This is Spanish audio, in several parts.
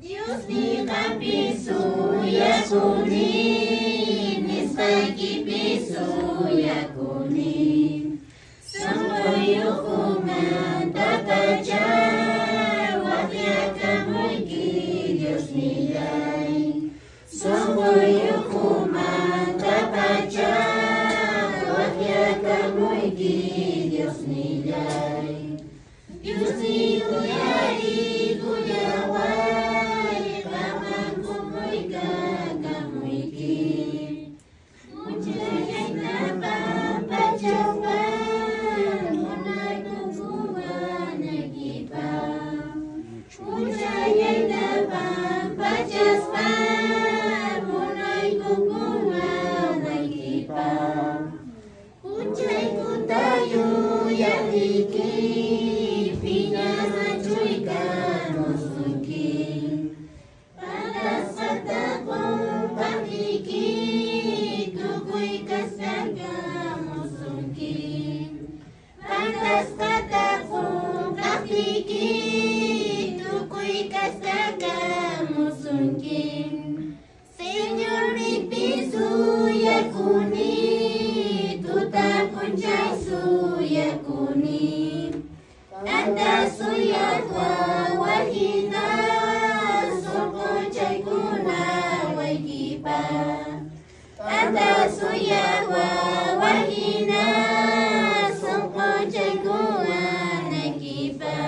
Dios ni kapisu ya kuni, nisaki pisu ya kuni. Semuanya hukuman terbaca, wahya kamuiki Dios nilai. Semuanya hukuman terbaca, wahya kamuiki Dios nilai. Dios nilai kuyawai, kaman kumuika kamuiki. Mujayai nabang pacapan, munay kukuha nagipang. Mujayai nabang pacapan, munay kukuha nagipang. Mujay ku tayo yang iki, pinyahajoy ka musuki. Pada sa takong pakiki, tukoy kasaga musuki. Pada sa takong pakiki, tukoy kasaga musuki. Señor mi pisu ya kuni, tuta puncay su ya kuni. Anda suya wahina, sokoncay kuna wakipa. Anda suya wahina, sokoncay kuna nakipa.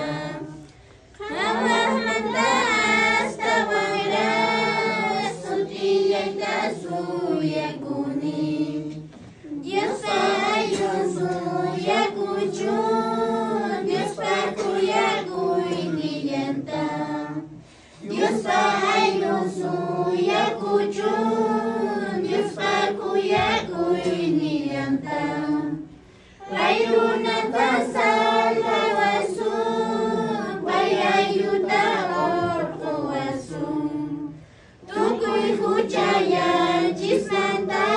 Hawah mantas tawaras, sutiyay kasu ya kuni. Dios ayun suya kucun, Dios pakuyakuy niyanta. Dios ayun suya kucun, Dios pakuyakuy niyanta. Rayunan tasal kawasun, bayayuta orkawasun. Tukoy hujayan cisanta,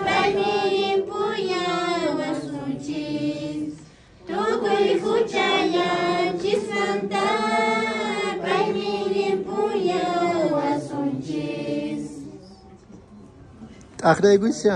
pagmirin puya wasucis. Tukoy hujayan cisanta, pagmirin puya wasucis. Akhirnya gue sih.